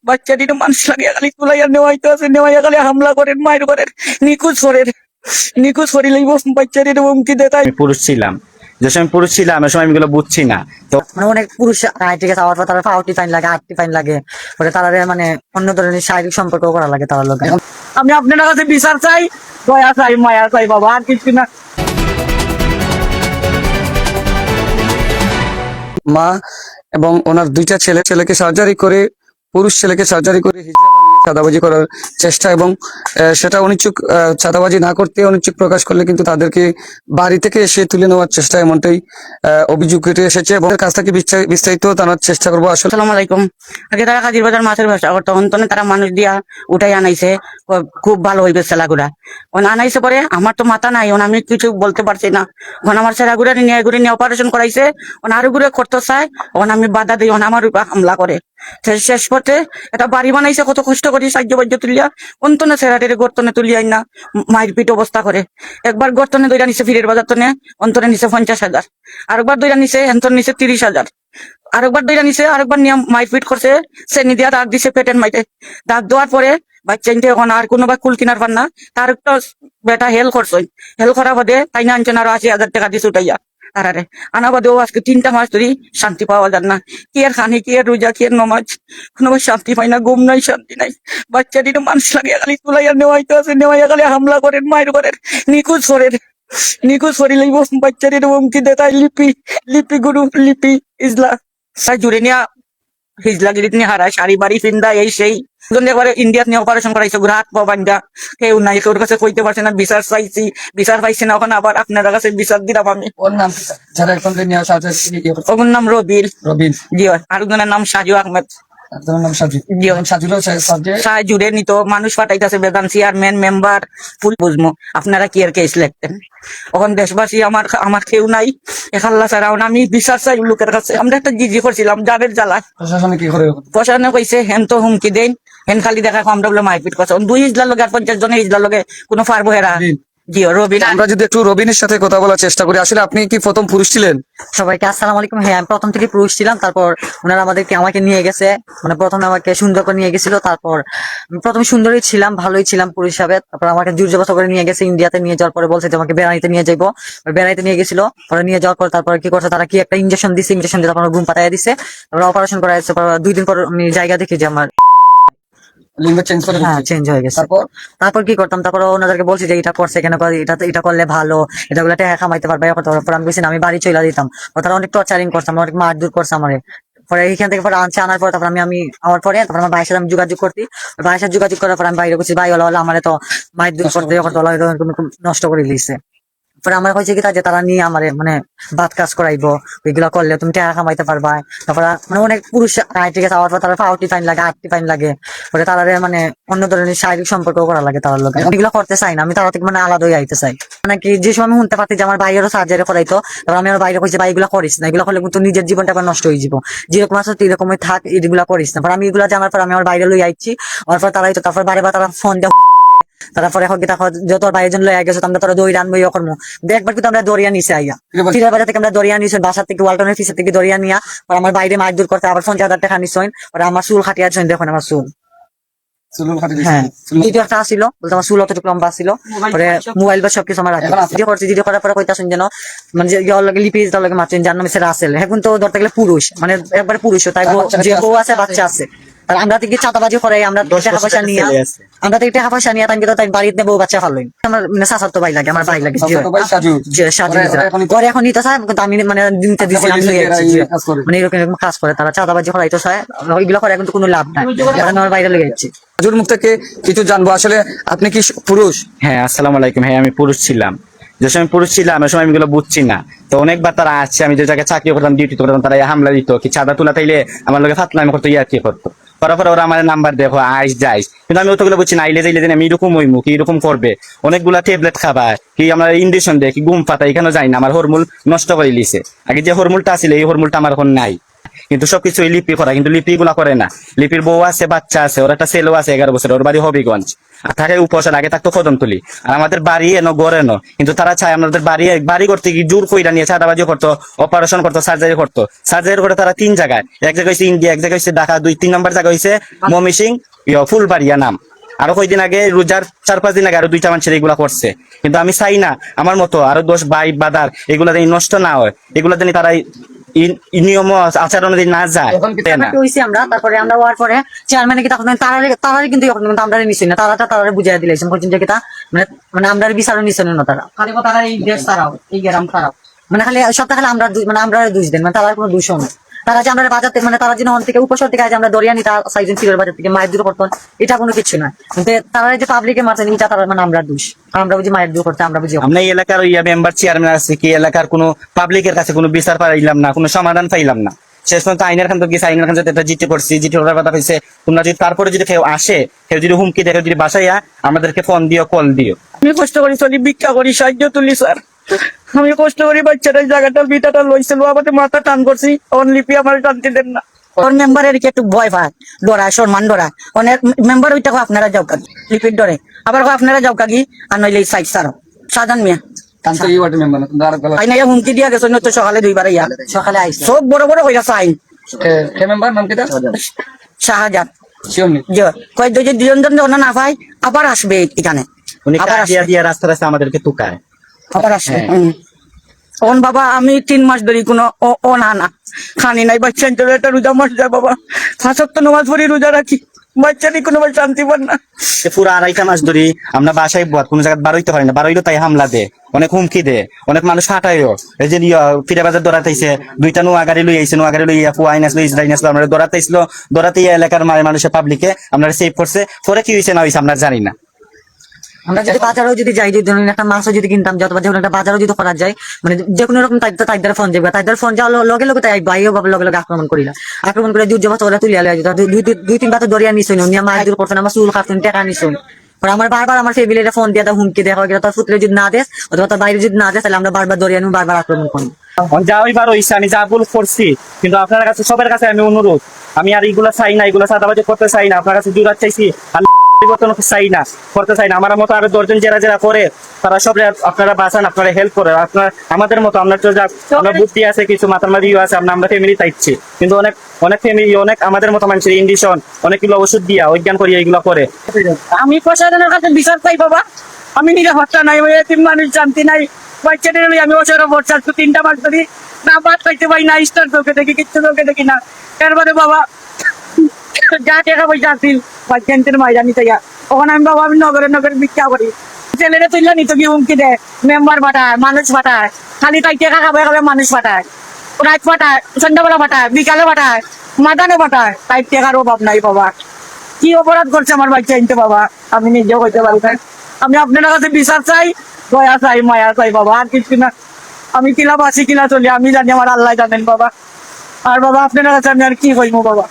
বাচ্চাটির মানুষ লাগিয়ে খালি তুলাইয়া নেওয়াইতে আছে, নেওয়াইয়া খালি হামলা করেন, মায়ের করেন, নিখোঁজ করিলেই বাচ্চাটির হুমকি দেয়। তাই আমি পুরুষ ছিলাম, যে সময় পুরুষ ছিলাম ওই সময় আমি এগুলো বুঝছি না। তো মানে অনেক পুরুষ ঠিক আছে আওয়ার পর তারা ফাউটি ফাইন লাগে, আটটি ফাইন লাগে, পরে তারা মানে অন্য ধরনের শারীরিক সম্পর্ক করা লাগে তার লোক। আমি আপনার কাছে বিচার চাই, দয়া চাই, মায়া চাই বাবা, আর কিছু না। মা এবং ওনার দুইটা ছেলেকে সার্জারি করে, পুরুষ ছেলেকে সার্জারি করে হিজড়া বানিয়ে চাঁদাবাজি করার চেষ্টা, এবং সেটা অনিচ্ছুক, চাঁদাবাজি না করতে অনিচ্ছুক প্রকাশ করলে কিন্তু তাদেরকে বাড়ি থেকে এসে তুলে নেওয়ার চেষ্টা, এমনটাই অভিযোগ উঠে এসেছে। এবং কাছ থেকে বিস্তারিত জানার চেষ্টা করবো। আসলে আসসালামু আলাইকুম। আগে তারা কাজীর বাজার মাছের ব্যবসা করতো, অন্তনে তারা মানুষ দিয়া উঠাই আনাইছে, খুব ভালো হইবে ছেলাগুড়া। আনাইছে পরে আমার তো মাথা নাই, আমি কিছু বলতে পারছি না। আমার ছেলাগুড়া নিয়ে অপারেশন করাইছে, আরো ঘুরে করতে চায়, আমি বাধা দিই, আমার উপর হামলা করে। শেষ পথে একটা বাড়ি বানাইছে, কত কষ্ট করি সাহায্য বাহ্য তুলিয়া, অন্তনে ছেড়াটির গর্তনে তুলিয়াই না, মায়ের পিঠ অবস্থা করে। একবার গর্তনে দইরা নিছে ফিরের বাজার তনে, অন্তরে নিছে 50,000, আরেকবার দইরা নিছে এন্তর নিছে 30,000, আরেকবার দইরা নিছে, আরেকবার নিয়ে মারপিট করছে, শ্রেণী দিয়া দাগ দিছে পেটের মাইতে। দাগ দেওয়ার পরে বাচ্চা এখন আর কোনো বা কুল কিনার পার না, তার একটা বেটা হেল করছে, হেল করা বাদে তাই না আনছেন আরো 80,000 টাকা দিছে উঠাইয়া তারারে। আনা বাদেও আজকে 3টা মাস ধরে শান্তি পাওয়া যায় না। কি আর খানি, কি আর রোজা, কি আর নমাজ, কোনো শান্তি পাই না, ঘুম নাই, শান্তি নাই। বাচ্চাটির মানুষ লাগিয়ে খালি তুলাইয়া নেওয়াইতে আছে, নেওয়াইয়া খালি হামলা করেন, মায়ের করেন, নিখোঁজ করিলেই বাচ্চাটির হুমকি দেয়। তাই লিপি গুরু, লিপি ইজলা তাই জুড়ে নিয়ে হিজলাগিরিত নিয়ে হারায়, শাড়ি বাড়ি ফিন্দা এই সেই। একবারে ইন্ডিয়াত নিয়ে অপারেশন করাইছে, হাত পা বান্ধা, কেউ নাই, তোর কাছে কইতে পারছে না। বিচার পাইছি না, ওখানে আবার আপনার কাছে বিচার দিলাম আমি। ওর নাম যারা এখন নিয়ে আসা ওর নাম রবিল, রবিন, জি। আরেকজনের নাম সাজু আহমেদ, আপনার নাম সাজু। সাজুল জুড়ে নিত মানুষ পাঠাইতেছে, বেদান চেয়ারম্যান মেম্বার ফুল বুঝবো। আপনারা কি আর কেস লিখতেন? এখন দেশবাসী আমার কেউ নাই, এখাল্লা ছাড়া আমি বিশ্বাস চাই লোকের কাছে। আমরা একটা জিজি করছিলাম জাবের জ্বালায়, প্রশাসনে কি করে? প্রশাসনে কইছে হেন তো হুমকি দেন, হেন খালি দেখা আমরা বলে মারপিট করছে। 2 ইজলার লগে আর 50 জনের ইজলার লগে কোনো পারবো হেরা। জি রবিন। আমরা যদি একটু রবিনের সাথে কথা বলার চেষ্টা করি, আসলে আপনি কি প্রথম পুরুষ ছিলেন? সবাইকে আসসালামু আলাইকুম। হ্যাঁ, আমি প্রথম থেকে পুরুষ ছিলাম, তারপর ওনারা আমাকে নিয়ে গেছে, মানে প্রথমে আমাকে সুন্দর করে নিয়ে গেছিল, তারপর প্রথমে সুন্দরই ছিলাম, ভালোই ছিলাম পুরুষ হিসাবে। তারপর আমাকে জোরজবরদস্ত করে নিয়ে গেছে ইন্ডিয়াতে। নিয়ে যাওয়ার পরে বলছে যে আমাকে বেড়াইতে নিয়ে যাইবো, বেড়াইতে নিয়ে গেছিল। পরে নিয়ে যাওয়ার পর তারপর কি করছে, তারা কি একটা ইঞ্জেকশন দিছে, ইঞ্জেকশন দিয়ে তারপর ঘুম পাতাইয়া দিছে, তারপর অপারেশন করা হয়েছে। 2 দিন পর আমি জায়গা দেখি যে আমার লিঙ্গ চেঞ্জ করে? হ্যাঁ, চেঞ্জ হয়ে গেছে। তারপর তারপর কি করতাম, তারপর ওনাদেরকে বলছি যে এটা করছে কেন, এটা করলে ভালো, এটা গুলো টাকা কামাইতে পারবে। তারপর আমি বলছি আমি বাড়ি চলে দিতাম। তারা অনেক টর্চারিং করতাম, অনেক মারধর করছে আমার। পরে এইখান থেকে পরে আনার পর তারপর আমি আমার পরে তারপর আমার ভাইয়ের সাথে আমি যোগাযোগ করছি। ভাইয়ের সাথে যোগাযোগ করার পর আমি বাইরে করছি, ভাই হলো আমার তো মারধর করতে নষ্ট করে দিয়েছে। পরে আমার হয়েছে কি যে তারা নিয়ে আমার মানে বাদ কাজ করাইবো, ওইগুলা করলে তুমি টাকা কামাইতে পারবা। তারপরে মানে অনেক পুরুষ ঠিক আছে আওয়ার পর তারা ফাউটি ফাইন লাগে, আটটি ফাইন লাগে, পরে তারা মানে অন্য ধরনের শারীরিক সম্পর্ক করা লাগে তার লোক। এগুলো করতে চাই না, আমি তারা থেকে মানে আলাদা হয়ে আইতে চাই। মানে কি যে সময় আমি শুনতে পাচ্ছি যে আমার ভাইয়েরও সার্জারি করাইতো, তারপর আমি আমার বাইরে কইছি ভাই এগুলো করিস না, এগুলো করলে কিন্তু নিজের জীবনটা আবার নষ্ট হয়ে যাবো, যেরকম আছে এরকমই থাক, এগুলা করিস না। আমি এগুলা জানার পর আমি আমার বাইরে লই আইছি। আমার পর তারাই তো তারপর বারে তারা ফোন দেওয়া, তারপরে এখন কি তখন যত বাইরের জন্য লয়ে গেছে আমরা তোরা দড়ি আনবো ইয়ে করবো। একবার কিন্তু আমরা দরিয়া নিচে আইয়া ফিরের বাজার থেকে আমরা দরিয়া নিয়েছি, বাসার থেকে ওয়ালটনের ফিসের থেকে দরিয়া নিয়া আমার বাইরে মাছ দূর করতে আবার 50,000 টাকা নিচ্ছেন। পরে আমার চুল খাটিয়ে আছেন, দেখুন আমার চুল। হ্যাঁ, ভিডিও একটা আসছিল, বলতে আমার চুল অতটুকু লম্বা ছিল। পরে মোবাইল বা সবকিছু আমার ভিডিও করছি, ভিডিও করার পরে কইতাছেন যেন মানে লিপিজ তার লগে মারছেন, যার নাম হচ্ছে রাসেল। এখন তো ধরতে গেলে পুরুষ, মানে একবারে পুরুষ, তাই যে বউ আছে বাচ্চা আছে। আর আমরা থেকে চাঁদাবাজি করে, আমরা টাকা পয়সা নিয়ে তাই কিন্তু তাই বাড়িতে বউ বাচ্চা ভালোই। আমার মানে সাসাতো ভাই লাগে, আমার ভাই লাগে পরে এখন নিতে চায়, কিন্তু আমি মানে দিনতে দিচ্ছি মানে এরকম কাজ করে তারা, চাঁদাবাজি করাইতে চায়, ওইগুলো করে কিন্তু কোনো লাভ নাই। আমার বাইরে লেগে যাচ্ছে। সাজুর মুখ থেকে কিছু জানবো, আসলে আপনি কি পুরুষ? হ্যাঁ, আসসালামু আলাইকুম। হ্যাঁ, আমি পুরুষ ছিলাম, যে সময় পুরুষ ছিলাম ওই সময় আমি এগুলো বুঝছি না। তো অনেকবার তারা আসছে, আমি যে জায়গায় চাকরি করতাম, ডিউটি করতাম, তারা হামলা দিত, কি চাঁদা তুলা তাইলে আমার লোকে ফাতলামি করতো, কি করতো। পরে ওরা আমার নাম্বার দেখো আইস যাইস, কিন্তু আমি অতগুলো বুঝছি না। আইলে যাইলে আমি এরকম হইমু, কি এরকম করবে, অনেকগুলা ট্যাবলেট খাবা, কি আমরা ইঞ্জেকশন দেয়, কি ঘুম পাতা, এখানে যাই না, আমার হরমোন নষ্ট করে লিছে। আগে যে হরমোনটা ছিল এই হরমোনটা আমার এখন নাই। কিন্তু সবকিছু লিপি করা, কিন্তু লিপি গুলা করে না। লিপির বউ আছে, বাচ্চা আছে, ওর একটা ছেলেও আছে 11 বছর, ওর বাড়ি হবিগঞ্জ, আর থাকে উপসার, আগে থাকতো কদমতলি। আর আমাদের বাড়ি এনো গড় এনো, কিন্তু তারা চায় আমাদের বাড়ি করতে কি জোর কইরা নিয়ে চাঁদাবাজি করতো, অপারেশন করতো, সার্জারি করতো। সার্জারি করে তারা 3 জায়গায়, এক জায়গায় হচ্ছে ইন্ডিয়া, এক জায়গায় হচ্ছে ঢাকা, 2-3 নম্বর জায়গা হচ্ছে ময়মনসিং ফুলবাড়িয়া নাম। আরো কয়েকদিন আগে রোজার 4-5 দিন আগে আরো 2টা মানুষের এগুলা করছে। কিন্তু আমি চাই না আমার মতো আরো 10 ভাই বাদার এগুলা যেন নষ্ট না হয়, এগুলা যেন তারা নিয়ম আচরণে না যায় না। হইছি আমরা, তারপরে আমরা হওয়ার পরে চেয়ারম্যানে কি তখন তারারে কিন্তু আমরা নিচ্ছি না, তারা বুঝাই দিলেছেন পর্যন্ত কি মানে আমরা বিচারও নিচ্ছি না। তারা তারা এই দেশ তারাও এই গ্রাম তারাও মানে খালি সপ্তাহ খালি আমরা মানে আমরা দোষ দেন, মানে তার কোনো দূষণ নেই। তারা যে আমরা বাজার থেকে মানে তারা যে থেকে উপসর থেকে আজ আমরা দরিয়া নিতা সাইজন ফিরের বাজার থেকে মায়ের দূর করতেন, এটা কোনো কিছু না। কিন্তু তারা যে পাবলিকে মারছেন এটা তারা মানে আমরা দোষ, আমরা বুঝি মায়ের দূর করতে, আমরা বুঝি আমরা এই এলাকার মেম্বার চেয়ারম্যান আছে কি এলাকার কোনো পাবলিকের কাছে কোনো বিচার পাইলাম না, কোনো সমাধান পাইলাম না। শেষ পর্যন্ত আইনের খান গেছে, আইনের খান একটা জিটি করছি, জিটি করার কথা হয়েছে তোমরা যদি তারপরে যদি কেউ আসে, কেউ যদি হুমকি দেখে যদি বাসাইয়া আমাদেরকে ফোন দিও, কল দিও। আমি কষ্ট করি চলি, ভিক্ষা করি, সাহায্য তুলি স্যার। আমি কষ্ট করি, বাচ্চাটা জায়গাটা বিটাটা লইছিল, আমাদের মাথা টান করছি, লিপি আমার টানতে দেন না। ওর মেম্বারের কি একটু ভয় পায়, ডরায়, সম্মান ডরায়। অনেক মেম্বার ওইটা আপনারা যাও কাকি লিপির ডরে, আবার আপনারা যাও কাকি, আর নইলে সাইড সারো সাজান মিয়া হুমকি দিয়া গেছে, নয়তো সকালে 2বার ইয়া সকালে আইসি সব বড় বড় হয়ে গেছে আইন। শাহজাহান কয় যদি 2 জন না পাই আবার আসবে এখানে, উনি আবার কাজিয়া দিয়া রাস্তা রাস্তা আমাদেরকে তুকায়। আবার আসবে। ওন বাবা আমি 3 মাস ধরে কোনো ও না খানি নাই, বাচ্চা একটা রোজা মাস যায় বাবা, 5 ওয়াক্ত নামাজ পড়ি, রোজা রাখি, বাচ্চারই কোনো শান্তি পান না। পুরো 2.5 মাস ধরে আমরা বাসায় কোনো জায়গায় বার হইতে পারি না, বার হইলে তাই হামলা দে, অনেক হুমকি দে, অনেক মানুষ হাঁটাইও। এই যে ফিরে বাজার দৌড়াতেছে, 2টা নোয়া গাড়ি লই আইছে, নোয়া গাড়ি লইয়া ফুয়াইনাস লই যাইনাস আমরা দৌড়াতেছিল, দৌড়াতে এলাকার মানুষের পাবলিকে আমরা সেভ করছে। পরে কি হয়েছে না হয়েছে আমরা জানি না। আমরা যদি বাজারেও যদি যাই, যদি ধরুন একটা মাছও যদি কিনতাম, যত যেমন একটা বাজারও যদি করা যায়, মানে যে কোনো রকম তাইদার ফোন যাবে, তাইদার ফোন যাওয়ার লগে লগে তাই বাইও ভাবে লগে লগে আক্রমণ করিলা, আক্রমণ করে যুদ্ধ বাচ্চা ওরা তুলিয়া লইয়া 2-3 বার তো দরিয়া নিছুন, নিয়ে মাছ দূর করছেন, আমার চুল কাটছেন, টাকা নিছুন। আমার বারবার আমার ফ্যামিলির ফোন দিয়ে হুমকি দেখা হয়, তার পুত্রে যদি না দেশ অথবা তার বাইরে যদি না দেয়, তাহলে আমরা বারবার দরিয়া নিয়ে বারবার আক্রমণ করি। যা ওইবার হইছে, আমি যা ভুল করছি, কিন্তু আপনার কাছে সবার কাছে আমি অনুরোধ, আমি আর এইগুলা চাই না, এগুলা চাঁদাবাজি করতে চাই না, আপনার কাছে জোরাত চাইছি, পরিবর্তন চাই না, করতে চাই না। আমার মতো আরো 10 জন যারা করে তারা সব আপনারা বাঁচান, আপনারা হেল্প করে, আপনার আমাদের মতো আমরা আমরা বুদ্ধি আছে, কিছু মাথার মারিও আছে, আমরা ফ্যামিলি চাইছি, কিন্তু অনেক ফ্যামিলি অনেক আমাদের মতো মানুষের ইন্ডিশন অনেকগুলো ওষুধ দিয়া অজ্ঞান করিয়া এগুলো করে। আমি প্রশাসনের কাছে বিচার চাই বাবা, আমি নিরাপত্তা নাই, ওই এতিম মানুষ শান্তি নাই, বাচ্চাদের আমি ওষুধের ওপর 3টা মাস ধরি না ভাত খাইতে পাই না, স্টার চোখে দেখি, কিচ্ছু চোখে দেখি না। এরপরে বাবা যা টাকা পয়সা আসছিল বাচ্চাদের মাইরা নিতে গিয়া, ওখানে আমি বাবা আমি নগরে ভিক্ষা করি, ছেলেরা তুললে নিত কি হুমকি দেয়, মেম্বার পাঠায়, মানুষ পাঠায়, খালি তাই টাকা খাবে মানুষ পাঠায়, রাত পাঠায়, সন্ধ্যাবেলা পাঠায়, বিকালে পাঠায়, মাদানে পাঠায়, তাই টাকার অভাব নাই বাবা। কি অপরাধ করছে আমার বাচ্চা এনতে বাবা, আমি নিজেও হইতে পারি না। আমি আপনার কাছে বিচার চাই, দয়া চাই, মায়া চাই বাবা, আর কিছু না। আমি কিলা বাসি কিলা চলি আমি জানি, আমার আল্লাহ জানেন বাবা। আর বাবা আপনার কাছে আমি আর কি কইবো বাবা।